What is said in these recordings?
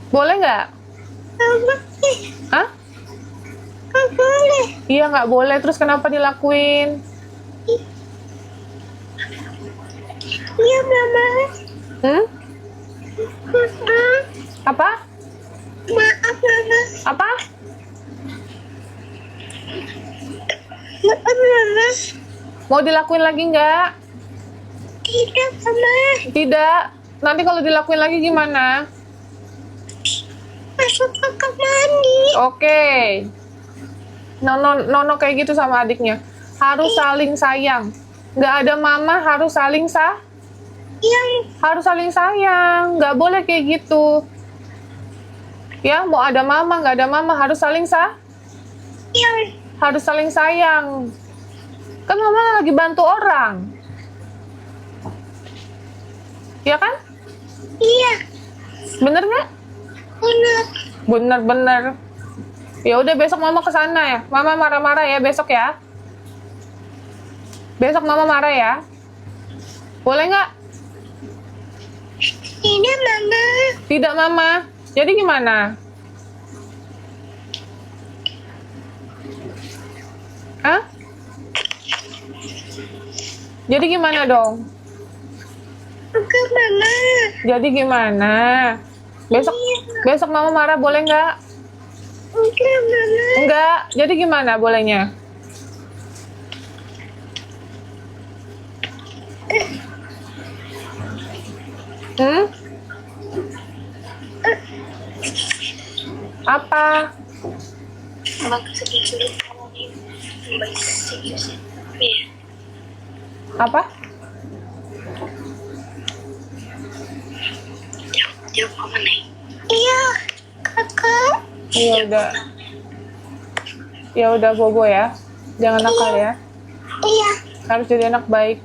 Boleh nggak? Nggak boleh. Hah? Nggak boleh. Iya nggak boleh, terus kenapa dilakuin? Iya, Mama. Hmm? Maaf. Apa? Maaf, Mama. Apa? Maaf, Mama. Mau dilakuin lagi nggak? Tidak, Mama. Tidak. Nanti kalau dilakuin lagi gimana? Masuk ke kamar mandi. Oke. Nono kayak gitu sama adiknya. Harus saling sayang. Nggak ada mama, harus saling Yang harus saling sayang. Nggak boleh kayak gitu. Ya, mau ada mama, nggak ada mama, harus saling yang harus saling sayang. Kan mama lagi bantu orang. Ya kan? iya, Bener nggak? benar. Bener-bener. Ya udah besok mama ke sana ya. Mama marah-marah ya besok ya. Besok mama marah ya. Boleh nggak? Tidak, Mama. Tidak mama. Jadi gimana? Hah? Jadi gimana dong? Oke, Mama. Jadi gimana? Besok besok mama marah boleh nggak? Oke, Mama. Enggak. Jadi gimana bolehnya? Hmm? Apa? Apa? Jawab Mama nih. Iya, Kakak. Ya udah. Ya udah bobo ya. Jangan nakal ya. Iya, Harus jadi anak baik.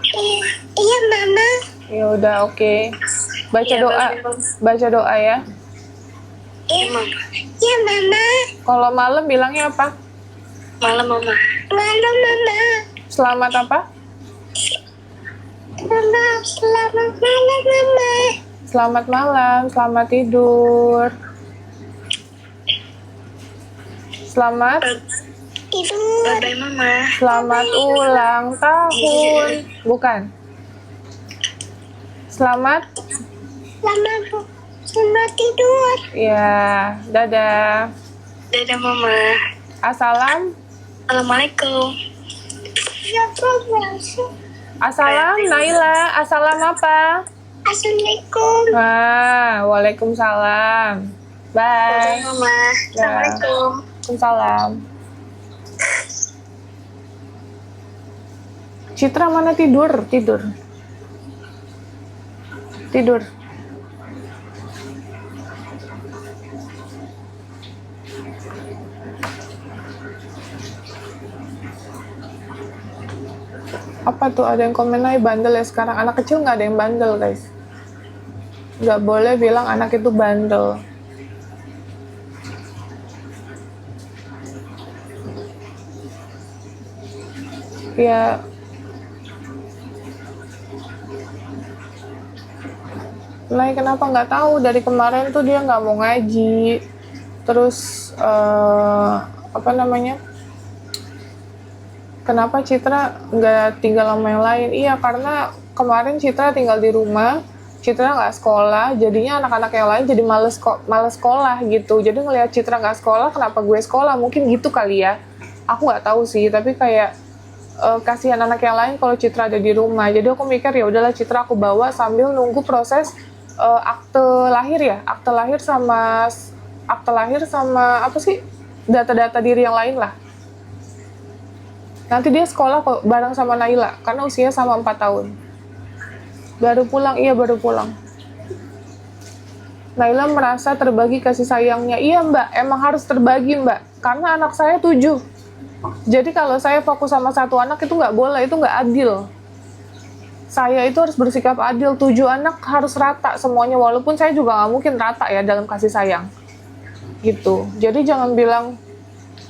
iya, iya, Mama. Ya udah oke. Baca doa. Baca doa ya. Iya, Mama. Iya, Mama. Kalau malam bilangnya apa? Malam, Mama. Malam, Mama. Selamat apa? Mama, selamat malam, Mama. Selamat malam, selamat tidur. Selamat Tidur. Bye-bye, Mama. Selamat ulang tahun. Bukan. Selamat Selamat, selamat tidur. ya, dadah. Dadah, Mama. Assalamualaikum. Ya, Mama. Assalam Naila, assalam apa? Assalamualaikum. Waalaikumsalam. Bye. Mama. Assalamualaikum. Waalaikumsalam. Citra mana tidur? Tidur. Apa tuh ada yang komen aja bandel ya sekarang. Anak kecil nggak ada yang bandel guys. Nggak boleh bilang anak itu bandel. Ya Lai kenapa nggak tahu dari kemarin tuh dia nggak mau ngaji, terus apa namanya? Kenapa Citra nggak tinggal sama yang lain? Iya karena kemarin Citra tinggal di rumah, Citra nggak sekolah, jadinya anak-anak yang lain jadi males sekolah gitu. Jadi ngelihat Citra nggak sekolah, kenapa gue sekolah? Mungkin gitu kali ya. Aku nggak tahu sih, tapi kayak kasihan anak yang lain kalau Citra ada di rumah. Jadi aku mikir ya udahlah Citra aku bawa sambil nunggu proses akte lahir ya, akte lahir sama apa sih data-data diri yang lain lah. Nanti dia sekolah kok bareng sama Naila karena usia sama 4 tahun. Baru pulang, iya baru pulang. Naila merasa terbagi kasih sayangnya. Iya mbak, emang harus terbagi mbak, karena anak saya 7. Jadi kalau saya fokus sama satu anak itu nggak boleh, itu nggak adil. Saya itu harus bersikap adil, 7 anak harus rata semuanya, walaupun saya juga nggak mungkin rata ya dalam kasih sayang. Gitu. Jadi jangan bilang,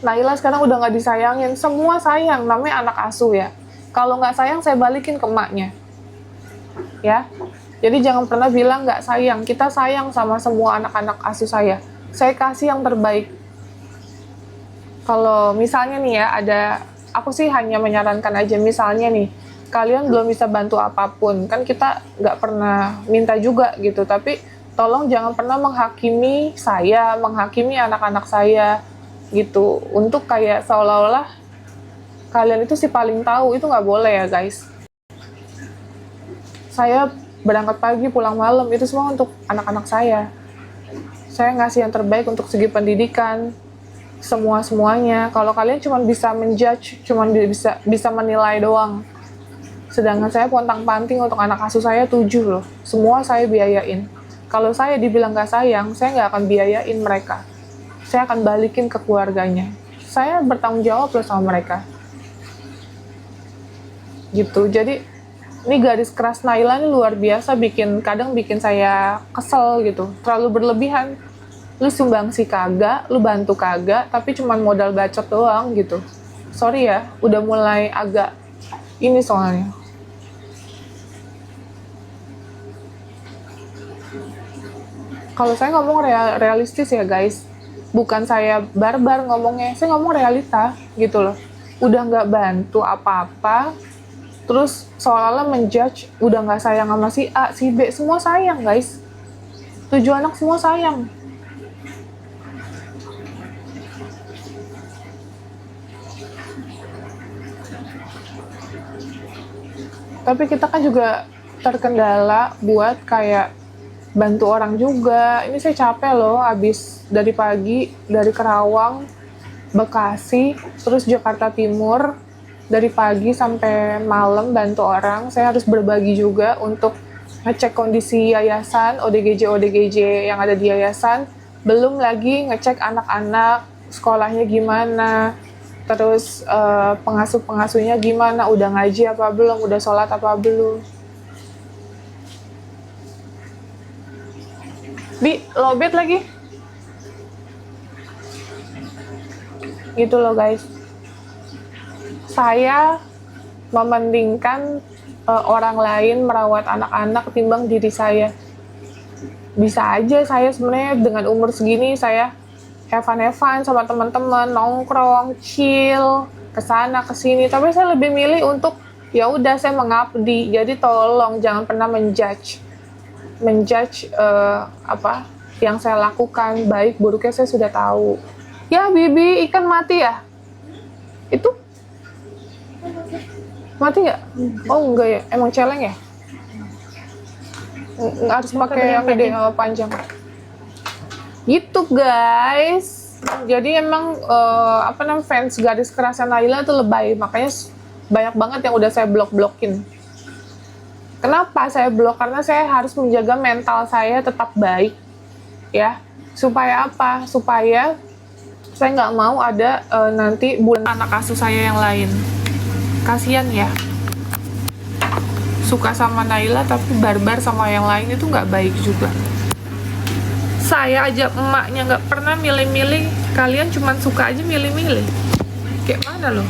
Naila sekarang udah nggak disayangin, semua sayang, namanya anak asuh ya. Kalau nggak sayang, saya balikin ke emaknya. Ya. Jadi jangan pernah bilang nggak sayang. Kita sayang sama semua anak-anak asuh saya. Saya kasih yang terbaik. Kalau misalnya nih ya, aku sih hanya menyarankan aja, misalnya nih, kalian belum bisa bantu apapun. Kan kita nggak pernah minta juga gitu, tapi tolong jangan pernah menghakimi saya, menghakimi anak-anak saya gitu. Untuk kayak seolah-olah kalian itu si paling tahu, itu nggak boleh ya guys. Saya berangkat pagi, pulang malam, itu semua untuk anak-anak saya. Saya ngasih yang terbaik untuk segi pendidikan, semuanya. Kalau kalian cuma bisa menjudge, cuma bisa menilai doang. Sedangkan saya pontang-panting untuk anak asuh saya 7 loh. Semua saya biayain. Kalau saya dibilang gak sayang, saya nggak akan biayain mereka. Saya akan balikin ke keluarganya. Saya bertanggung jawab loh sama mereka. Gitu. Jadi ini garis keras Naila ini luar biasa, kadang bikin saya kesel gitu, terlalu berlebihan. Lu sumbangsi kagak, lu bantu kagak, tapi cuman modal bacot doang gitu. Sorry ya, udah mulai agak ini soalnya. Kalau saya ngomong realistis ya guys, bukan saya barbar ngomongnya, saya ngomong realita gitu loh. Udah nggak bantu apa-apa, terus seolah-olah menjudge, udah nggak sayang sama si A, si B, semua sayang guys. 7 anak semua sayang. Tapi kita kan juga terkendala buat kayak bantu orang juga. Ini saya capek loh, abis dari pagi, dari Kerawang, Bekasi, terus Jakarta Timur, dari pagi sampai malam bantu orang. Saya harus berbagi juga untuk ngecek kondisi yayasan, ODGJ yang ada di yayasan. Belum lagi ngecek anak-anak, sekolahnya gimana, terus pengasuh-pengasuhnya gimana, udah ngaji apa belum, udah sholat apa belum. Bi, lobet lagi. Gitu loh guys. Saya mementingkan orang lain merawat anak-anak ketimbang diri saya. Bisa aja saya sebenarnya dengan umur segini saya have fun sama teman-teman, nongkrong, chill, kesana kesini. Tapi saya lebih milih untuk ya udah saya mengabdi. Jadi tolong jangan pernah menjudge apa yang saya lakukan, baik buruknya saya sudah tahu. Ya Bibi, ikan mati ya? Itu mati nggak? Oh enggak ya, emang celeng ya? Nggak harus pakai yang gede panjang. Gitu guys. Jadi emang fans garis kerasnya Naila tuh lebay, makanya banyak banget yang udah saya blok-blokin. Kenapa saya blok? Karena saya harus menjaga mental saya tetap baik, ya. Supaya apa? Supaya saya nggak mau ada nanti bulan anak asuh saya yang lain. Kasian ya. Suka sama Naila tapi barbar sama yang lain itu nggak baik juga. Saya aja emaknya nggak pernah milih-milih, kalian cuman suka aja milih-milih. Kayak mana loh?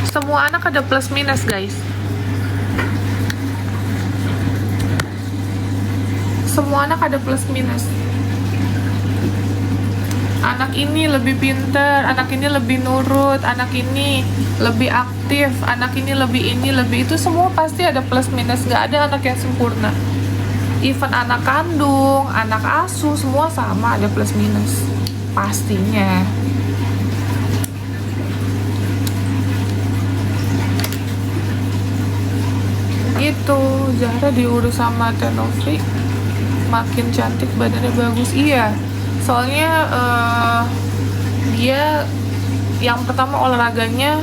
Semua anak ada plus minus guys. Semua anak ada plus minus. Anak ini lebih pintar, anak ini lebih nurut, anak ini lebih aktif, anak ini lebih itu, semua pasti ada plus minus. Nggak ada anak yang sempurna. Even anak kandung, anak asuh, semua sama ada plus minus pastinya. Itu Zahra diurus sama Tenovi, makin cantik, badannya bagus. Iya, soalnya dia yang pertama olahraganya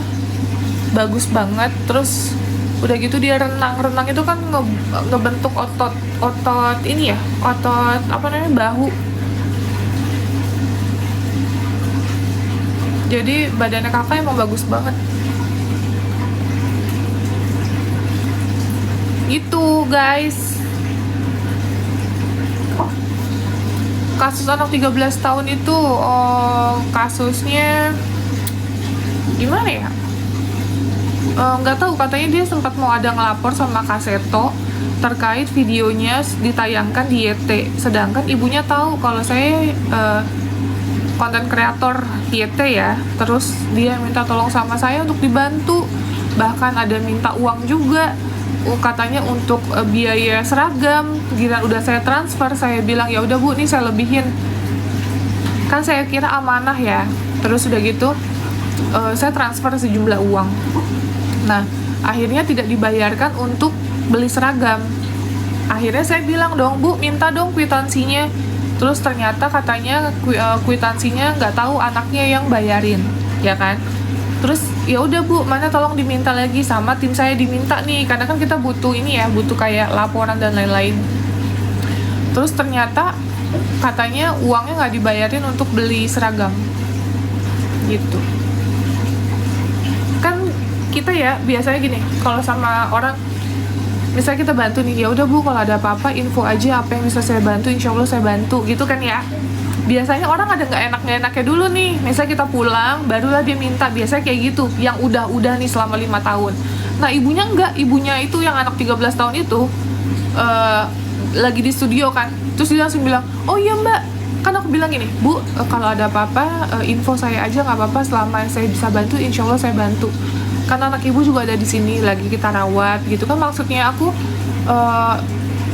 bagus banget, terus udah gitu dia renang itu kan ngebentuk otot ini ya, otot bahu. Jadi badannya kakak emang bagus banget. Itu guys, kasus anak 13 tahun itu kasusnya gimana ya, nggak tahu, katanya dia sempat mau ada ngelapor sama Kak Seto, terkait videonya ditayangkan di YT, sedangkan ibunya tahu kalau saya konten kreator YT ya. Terus dia minta tolong sama saya untuk dibantu, bahkan ada minta uang juga, katanya untuk biaya seragam. Giliran udah saya transfer, saya bilang ya udah Bu, nih saya lebihin, kan saya kira amanah ya. Terus udah gitu saya transfer sejumlah uang. Nah, akhirnya tidak dibayarkan untuk beli seragam. Akhirnya saya bilang dong, Bu, minta dong kwitansinya. Terus ternyata katanya kwitansinya nggak tahu anaknya yang bayarin, ya kan? Terus ya udah Bu, mana tolong diminta lagi, sama tim saya diminta nih, karena kan kita butuh ini ya, butuh kayak laporan dan lain-lain. Terus ternyata katanya uangnya nggak dibayarin untuk beli seragam, gitu. Kan kita ya biasanya gini, kalau sama orang misalnya kita bantu nih, ya udah Bu, kalau ada apa-apa info aja, apa yang bisa saya bantu insya Allah saya bantu, gitu kan ya. Biasanya orang ada nggak enaknya dulu nih, misalnya kita pulang barulah dia minta, biasanya kayak gitu, yang udah nih selama 5 tahun. Nah ibunya enggak, ibunya itu yang anak 13 tahun itu lagi di studio kan, terus dia langsung bilang, oh iya Mbak, kan aku bilang gini, Bu, kalau ada apa-apa info saya aja, nggak apa-apa, selama saya bisa bantu insya Allah saya bantu, karena anak ibu juga ada di sini lagi kita rawat, gitu kan. Maksudnya aku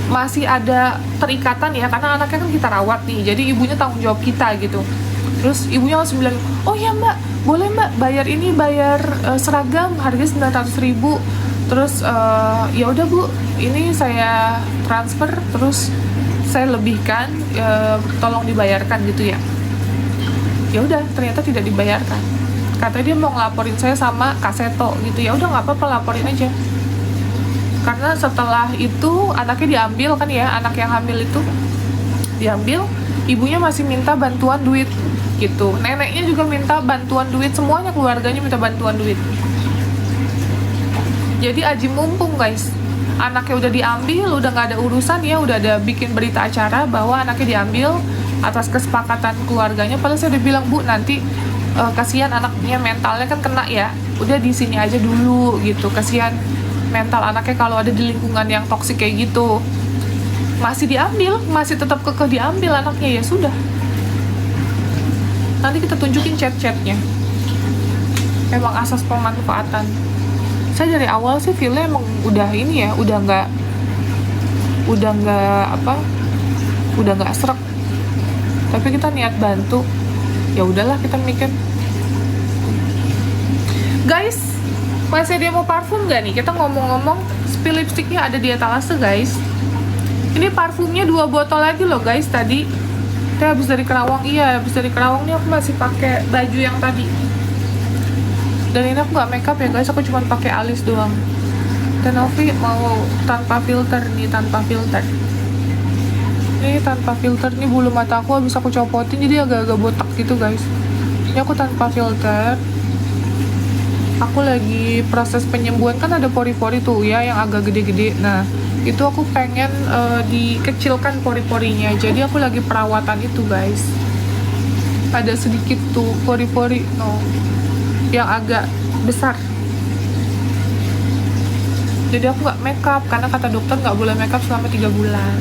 masih ada terikatan ya, karena anaknya kan kita rawat nih, jadi ibunya tanggung jawab kita gitu. Terus ibunya langsung bilang, oh ya Mbak, boleh Mbak, bayar seragam harganya 900.000. Terus ya udah Bu, ini saya transfer, terus saya lebihkan, tolong dibayarkan gitu ya. Ya udah, ternyata tidak dibayarkan. Katanya dia mau ngelaporin saya sama Kak Seto gitu. Ya udah nggak apa-apa, laporin aja. Karena setelah itu anaknya diambil kan ya, anak yang hamil itu diambil, ibunya masih minta bantuan duit gitu. Neneknya juga minta bantuan duit, semuanya keluarganya minta bantuan duit. Jadi aji mumpung guys, anaknya udah diambil, udah nggak ada urusan ya, udah ada bikin berita acara bahwa anaknya diambil atas kesepakatan keluarganya. Padahal saya udah bilang, Bu, nanti kasihan anaknya, mentalnya kan kena ya, udah di sini aja dulu gitu, kasihan mental anaknya kalau ada di lingkungan yang toksik kayak gitu. Masih diambil, masih tetap kekeh diambil anaknya, ya sudah, nanti kita tunjukin chat-chatnya. Emang asas pemanfaatan. Saya dari awal sih feelnya emang udah ini ya, udah nggak srek. Tapi kita niat bantu, ya udahlah kita mikir. Guys, masih dia mau parfum gak nih? Kita ngomong-ngomong, spill lipsticknya ada di etalase guys. Ini parfumnya 2 botol lagi loh guys tadi. Kita habis dari Kerawang, iya habis dari Kerawang nih aku masih pakai baju yang tadi. Dan ini aku nggak makeup ya guys, aku cuma pakai alis doang. Dan Novi mau tanpa filter nih, tanpa filter. Ini tanpa filter, nih bulu mata aku habis aku copotin jadi agak-agak botak gitu guys. Ini aku tanpa filter. Aku lagi proses penyembuhan, kan ada pori-pori tuh ya yang agak gede-gede. Nah itu aku pengen dikecilkan pori-porinya, jadi aku lagi perawatan itu guys. Ada sedikit tuh pori-pori yang agak besar, jadi aku nggak makeup karena kata dokter nggak boleh makeup selama 3 bulan.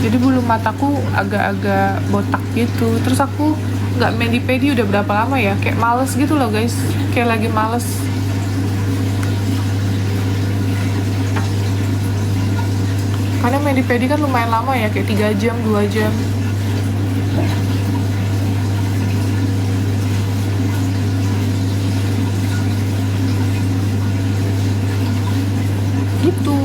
Jadi bulu mataku agak-agak botak gitu. Terus aku nggak medi-pedi udah berapa lama ya, kayak males gitu loh guys, kayak lagi males. Karena medi-pedi kan lumayan lama ya, kayak 3 jam, 2 jam. Gitu.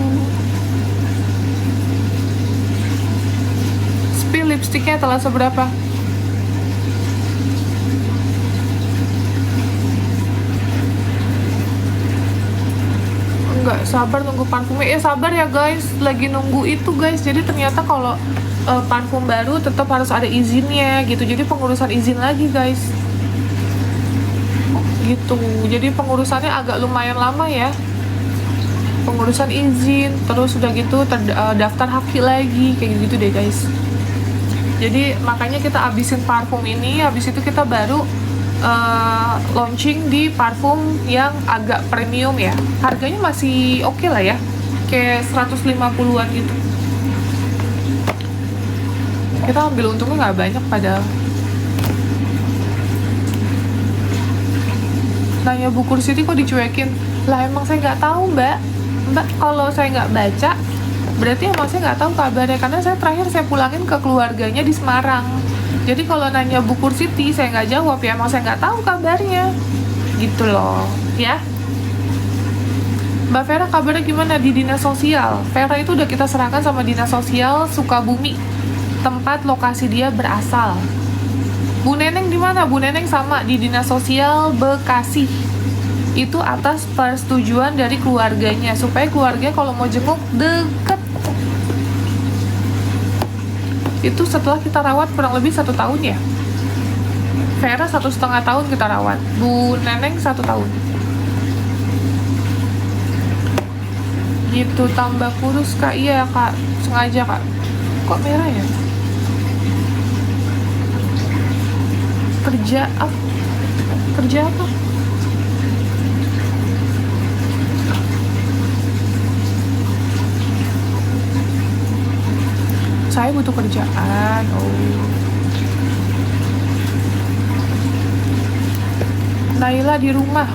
Spill lipsticknya telah seberapa? Nggak sabar nunggu parfumnya. Ya sabar ya guys, lagi nunggu itu guys. Jadi ternyata kalau parfum baru tetap harus ada izinnya gitu, jadi pengurusan izin lagi guys gitu. Jadi pengurusannya agak lumayan lama ya, pengurusan izin, terus udah gitu daftar haki lagi, kayak gitu deh guys. Jadi makanya kita abisin parfum ini, habis itu kita baru launching di parfum yang agak premium ya. Harganya masih oke lah ya, kayak 150-an gitu. Kita ambil untungnya nggak banyak padahal. Nanya Bu Kursiti kok dicuekin? Lah emang saya nggak tahu mbak. Kalau saya nggak baca berarti emang saya nggak tahu kabarnya, karena saya terakhir saya pulangin ke keluarganya di Semarang. Jadi kalau nanya Bu Kursiti saya nggak jawab, ya emang saya nggak tahu kabarnya gitu loh ya. Mbak Vera kabarnya gimana di dinas sosial? Vera itu udah kita serahkan sama dinas sosial Sukabumi, tempat lokasi dia berasal. Bu Neneng di mana? Bu Neneng sama di dinas sosial Bekasi. Itu atas persetujuan dari keluarganya, supaya keluarga kalau mau jenguk deket. Itu setelah kita rawat kurang lebih 1 tahun ya. Vera 1,5 tahun kita rawat, Bu Neneng 1 tahun. Gitu, tambah kurus kak. Iya kak, sengaja kak. Kok merah ya? Kerja apa? Saya butuh kerjaan. Naila di rumah.